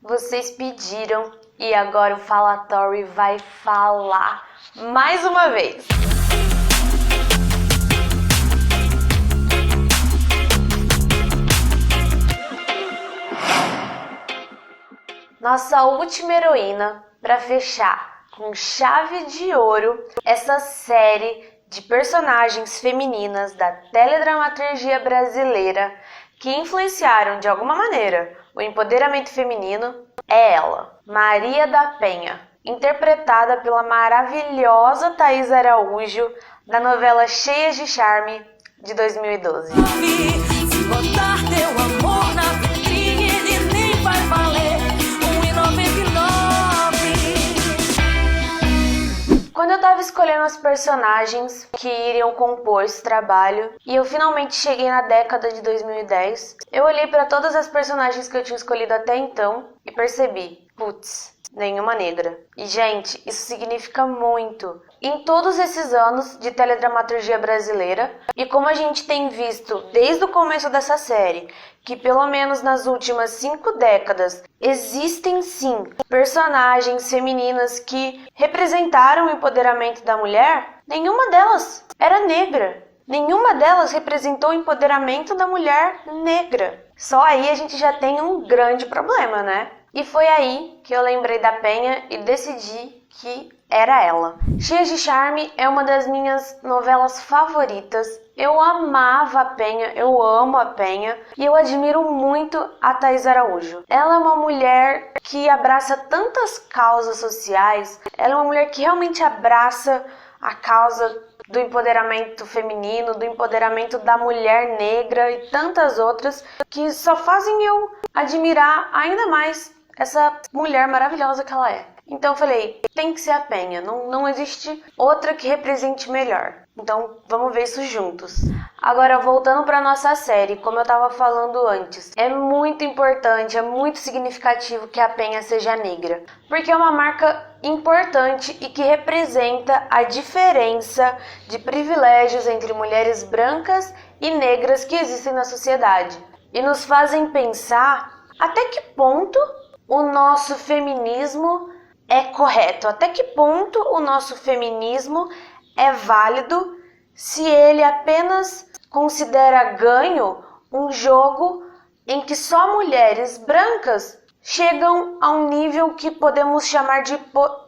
Vocês pediram e agora o Falatório vai falar mais uma vez. Nossa última heroína para fechar com chave de ouro essa série de personagens femininas da teledramaturgia brasileira que influenciaram de alguma maneira o empoderamento feminino é ela, Maria da Penha, interpretada pela maravilhosa Thaís Araújo da novela Cheias de Charme de 2012. Se botar teu amor na vitrine, ele nem vai valer R$1,99. Quando eu tava escolhendo os personagens que iriam compor esse trabalho e eu finalmente cheguei na década de 2010, eu olhei para todas as personagens que eu tinha escolhido até então e percebi, putz, nenhuma negra. E gente, isso significa muito. Em todos esses anos de teledramaturgia brasileira, e como a gente tem visto desde o começo dessa série, que pelo menos nas últimas 5 décadas existem sim personagens femininas que representaram o empoderamento da mulher, nenhuma delas era negra. Nenhuma delas representou o empoderamento da mulher negra. Só aí a gente já tem um grande problema, né? E foi aí que eu lembrei da Penha e decidi que era ela. Cheias de Charme é uma das minhas novelas favoritas. Eu amava a Penha, eu amo a Penha e eu admiro muito a Thaís Araújo. Ela é uma mulher que abraça tantas causas sociais, ela é uma mulher que realmente abraça a causa do empoderamento feminino, do empoderamento da mulher negra e tantas outras que só fazem eu admirar ainda mais essa mulher maravilhosa que ela é. Então eu falei, tem que ser a Penha, não existe outra que represente melhor. Então vamos ver isso juntos. Agora voltando para nossa série, como eu estava falando antes, é muito importante, é muito significativo que a Penha seja negra, porque é uma marca importante e que representa a diferença de privilégios entre mulheres brancas e negras que existem na sociedade e nos fazem pensar até que ponto o nosso feminismo é correto, até que ponto o nosso feminismo é válido se ele apenas considera ganho um jogo em que só mulheres brancas chegam a um nível que podemos chamar de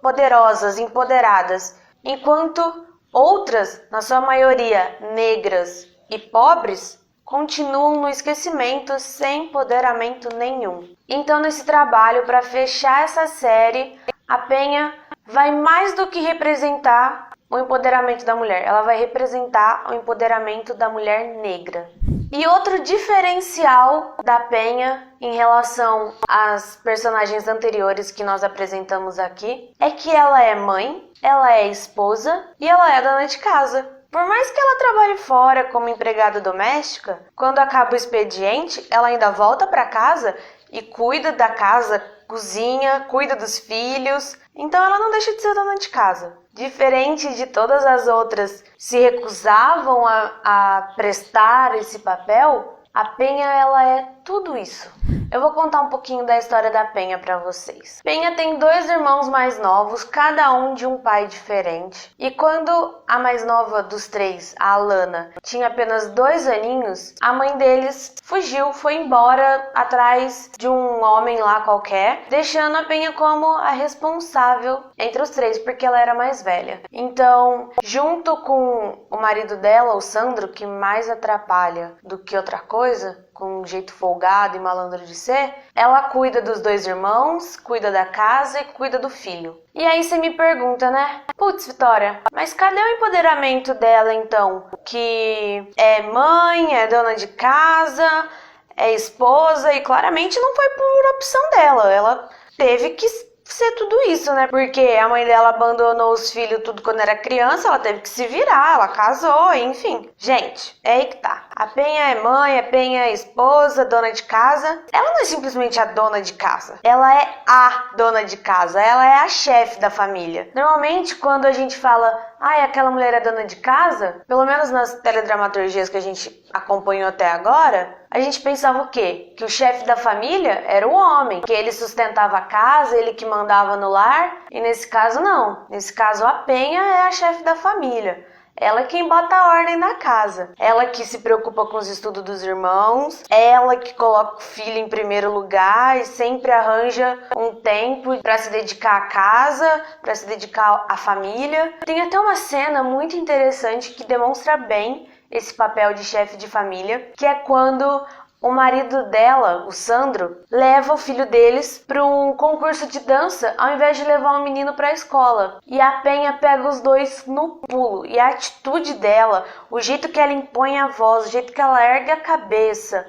poderosas, empoderadas, enquanto outras, na sua maioria negras e pobres, continuam no esquecimento sem empoderamento nenhum. Então, nesse trabalho, para fechar essa série, a Penha vai mais do que representar o empoderamento da mulher, ela vai representar o empoderamento da mulher negra. E outro diferencial da Penha em relação às personagens anteriores que nós apresentamos aqui é que ela é mãe, ela é esposa e ela é dona de casa. Por mais que ela trabalhe fora como empregada doméstica, quando acaba o expediente, ela ainda volta para casa e cuida da casa, cozinha, cuida dos filhos. Então ela não deixa de ser dona de casa. Diferente de todas as outras se recusavam a prestar esse papel, a Penha ela é tudo isso. Eu vou contar um pouquinho da história da Penha para vocês. Penha tem 2 irmãos mais novos, cada um de um pai diferente. E quando a mais nova dos 3, a Alana, tinha apenas 2 aninhos, a mãe deles fugiu, foi embora atrás de um homem lá qualquer, deixando a Penha como a responsável entre os 3, porque ela era mais velha. Então, junto com o marido dela, o Sandro, que mais atrapalha do que outra coisa, com um jeito folgado e malandro de ser, ela cuida dos 2 irmãos, cuida da casa e cuida do filho. E aí você me pergunta, né? Putz, Vitória, mas cadê o empoderamento dela então? Que é mãe, é dona de casa, é esposa e claramente não foi por opção dela. Ela teve que ser tudo isso, né? Porque a mãe dela abandonou os filhos tudo quando era criança, ela teve que se virar, ela casou, enfim. Gente, é aí que tá. A Penha é mãe, a Penha é esposa, dona de casa. Ela não é simplesmente a dona de casa. Ela é a dona de casa, ela é a chefe da família. Normalmente, quando a gente fala, aquela mulher é dona de casa, pelo menos nas teledramaturgias que a gente acompanhou até agora, a gente pensava o quê? Que o chefe da família era o homem, que ele sustentava a casa, ele que mandava no lar, e nesse caso não. Nesse caso a Penha é a chefe da família. Ela é quem bota a ordem na casa. Ela que se preocupa com os estudos dos irmãos. Ela que coloca o filho em primeiro lugar e sempre arranja um tempo para se dedicar à casa, para se dedicar à família. Tem até uma cena muito interessante que demonstra bem esse papel de chefe de família, que é quando o marido dela, o Sandro, leva o filho deles para um concurso de dança ao invés de levar o menino para a escola. E a Penha pega os dois no pulo. E a atitude dela, o jeito que ela impõe a voz, o jeito que ela ergue a cabeça,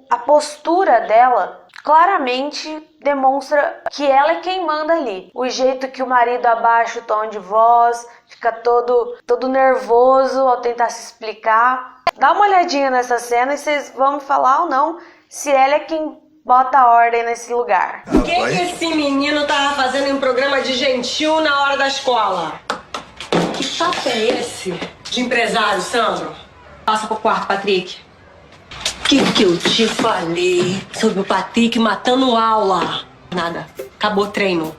a postura dela claramente demonstra que ela é quem manda ali. O jeito que o marido abaixa o tom de voz, fica todo nervoso ao tentar se explicar. Dá uma olhadinha nessa cena e vocês vão me falar ou não se ela é quem bota a ordem nesse lugar. O que esse menino tava fazendo em um programa de gentil na hora da escola? Que papo é esse de empresário, Sandro? Passa pro quarto, Patrick. Que eu te falei sobre o Patrick matando aula? Nada. Acabou o treino.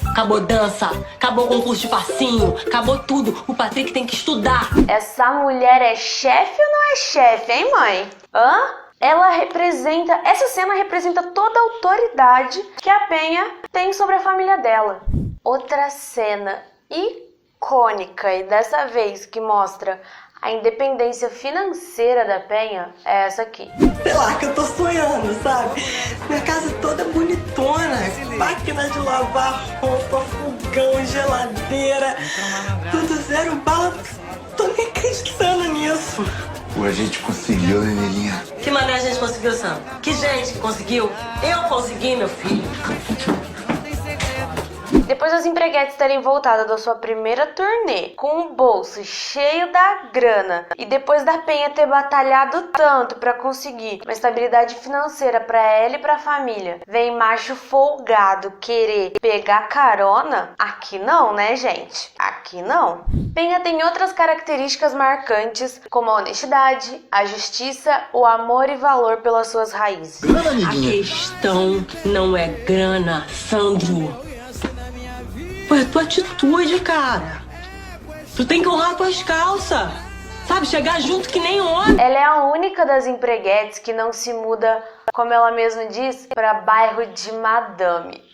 Acabou dança, acabou o concurso de passinho, acabou tudo. O Patrick tem que estudar. Essa mulher é chefe ou não é chefe, hein, mãe? Essa cena representa toda a autoridade que a Penha tem sobre a família dela. Outra cena icônica e dessa vez que mostra a independência financeira da Penha é essa aqui. Sei lá, que eu tô sonhando, sabe? Minha casa toda bonitona, máquina de lavar roupa, fogão, geladeira, tudo zero bala. Tô nem acreditando nisso. Pô, a gente conseguiu, né, Nelinha? Que mané a gente conseguiu, Sam? Que gente que conseguiu? Eu consegui, meu filho. Depois das empreguetes terem voltado da sua primeira turnê com o bolso cheio da grana e depois da Penha ter batalhado tanto para conseguir uma estabilidade financeira para ela e para a família, vem macho folgado querer pegar carona? Aqui não, né, gente? Aqui não. Penha tem outras características marcantes, como a honestidade, a justiça, o amor e valor pelas suas raízes. A questão não é grana, Sandro. Pô, é tua atitude, cara. Tu tem que honrar tuas calças. Sabe, chegar junto que nem homem. Ela é a única das empreguetes que não se muda, como ela mesma diz, para bairro de madame.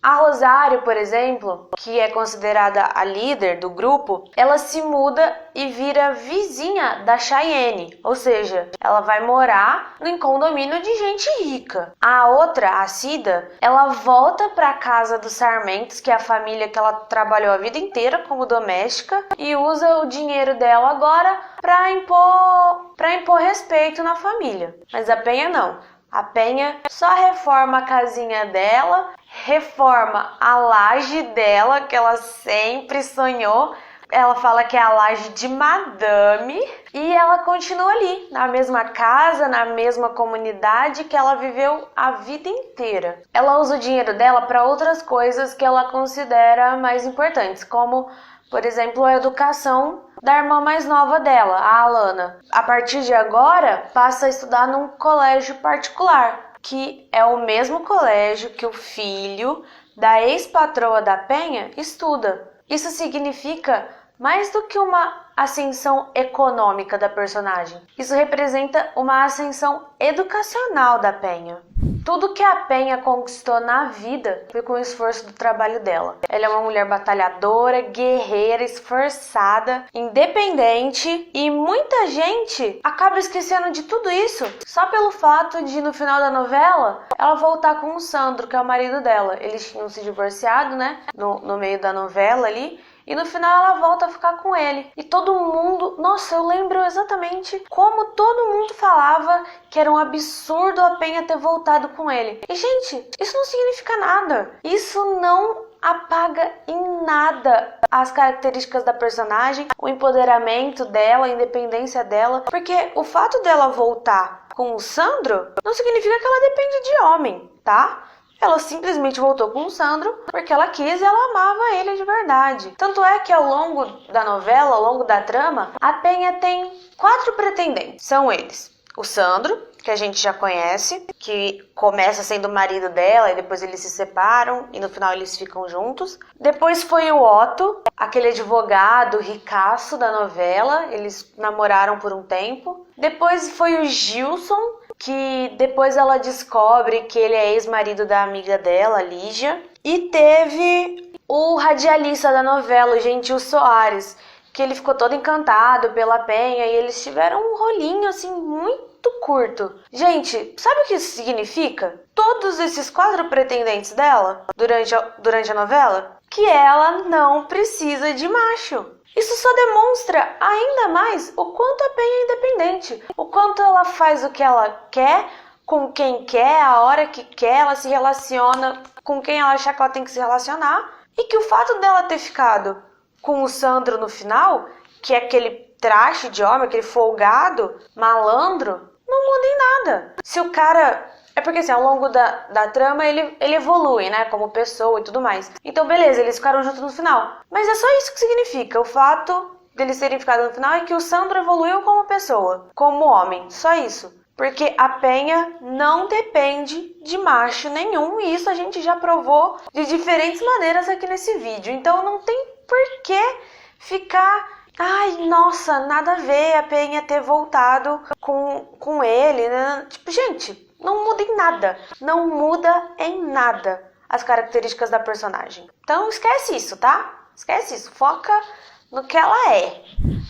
A Rosário, por exemplo, que é considerada a líder do grupo, ela se muda e vira vizinha da Chayenne, ou seja, ela vai morar em condomínio de gente rica. A outra, a Cida, ela volta para a casa dos Sarmentos, que é a família que ela trabalhou a vida inteira como doméstica, e usa o dinheiro dela agora para impor respeito na família. Mas a Penha não. A Penha só reforma a casinha dela, reforma a laje dela, que ela sempre sonhou. Ela fala que é a laje de madame e ela continua ali, na mesma casa, na mesma comunidade que ela viveu a vida inteira. Ela usa o dinheiro dela para outras coisas que ela considera mais importantes, como, por exemplo, a educação da irmã mais nova dela, a Alana. A partir de agora, passa a estudar num colégio particular, que é o mesmo colégio que o filho da ex-patroa da Penha estuda. Isso significa mais do que uma ascensão econômica da personagem. Isso representa uma ascensão educacional da Penha. Tudo que a Penha conquistou na vida foi com o esforço do trabalho dela. Ela é uma mulher batalhadora, guerreira, esforçada, independente e muita gente acaba esquecendo de tudo isso só pelo fato de, no final da novela, ela voltar com o Sandro, que é o marido dela. Eles tinham se divorciado, né? No meio da novela ali. E no final ela volta a ficar com ele. E todo mundo... Nossa, eu lembro exatamente como todo mundo falava que era um absurdo a Penha ter voltado com ele. E, gente, isso não significa nada. Isso não apaga em nada as características da personagem, o empoderamento dela, a independência dela. Porque o fato dela voltar com o Sandro não significa que ela depende de homem, tá? Ela simplesmente voltou com o Sandro porque ela quis e ela amava ele de verdade. Tanto é que ao longo da novela, ao longo da trama, a Penha tem 4 pretendentes. São eles: o Sandro, que a gente já conhece, que começa sendo o marido dela e depois eles se separam e no final eles ficam juntos. Depois foi o Otto, aquele advogado ricaço da novela, eles namoraram por um tempo. Depois foi o Gilson, que depois ela descobre que ele é ex-marido da amiga dela, Lígia. E teve o radialista da novela, o Gentil Soares, que ele ficou todo encantado pela Penha e eles tiveram um rolinho assim muito curto. Gente, sabe o que isso significa? Todos esses 4 pretendentes dela durante a novela, que ela não precisa de macho. Isso só demonstra ainda mais o quanto a Penha é independente, o quanto ela faz o que ela quer, com quem quer, a hora que quer, ela se relaciona com quem ela achar que ela tem que se relacionar, e que o fato dela ter ficado com o Sandro no final, que é aquele traste de homem, aquele folgado, malandro, não muda em nada. Se o cara... É porque assim, ao longo da trama ele evolui, né, como pessoa e tudo mais. Então beleza, eles ficaram juntos no final. Mas é só isso que significa. O fato deles terem ficado no final é que o Sandro evoluiu como pessoa, como homem. Só isso. Porque a Penha não depende de macho nenhum, e isso a gente já provou de diferentes maneiras aqui nesse vídeo. Então não tem por que ficar... Ai, nossa, nada a ver a Penha ter voltado com ele, né? Tipo, gente, não muda em nada. Não muda em nada as características da personagem. Então esquece isso, tá? Esquece isso. Foca no que ela é.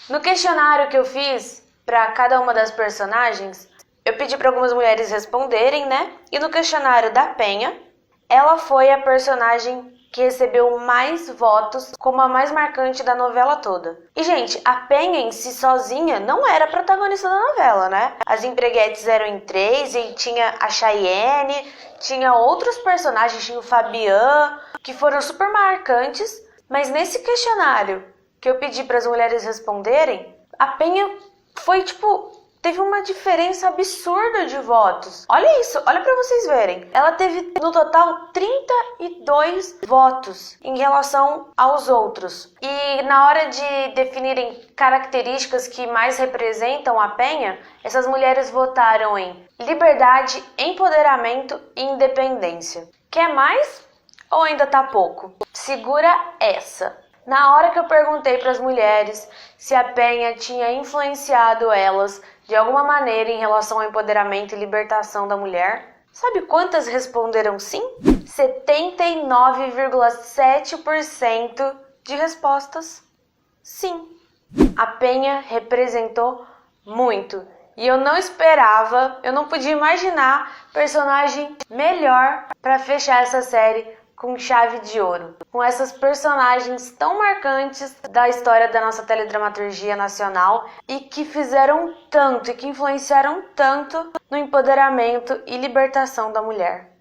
No questionário que eu fiz para cada uma das personagens, eu pedi para algumas mulheres responderem, né? E no questionário da Penha, ela foi a personagem que recebeu mais votos como a mais marcante da novela toda. E, gente, a Penha em si sozinha não era a protagonista da novela, né? As empreguetes eram em 3 e tinha a Chayenne, tinha outros personagens, tinha o Fabian, que foram super marcantes. Mas nesse questionário que eu pedi para as mulheres responderem, a Penha foi, tipo... Teve uma diferença absurda de votos. Olha isso, olha pra vocês verem. Ela teve, no total, 32 votos em relação aos outros. E na hora de definirem características que mais representam a Penha, essas mulheres votaram em liberdade, empoderamento e independência. Quer mais? Ou ainda tá pouco? Segura essa. Na hora que eu perguntei para as mulheres se a Penha tinha influenciado elas de alguma maneira em relação ao empoderamento e libertação da mulher, sabe quantas responderam sim? 79,7% de respostas sim. A Penha representou muito. E eu não esperava, eu não podia imaginar personagem melhor para fechar essa série com chave de ouro, com essas personagens tão marcantes da história da nossa teledramaturgia nacional e que fizeram tanto e que influenciaram tanto no empoderamento e libertação da mulher.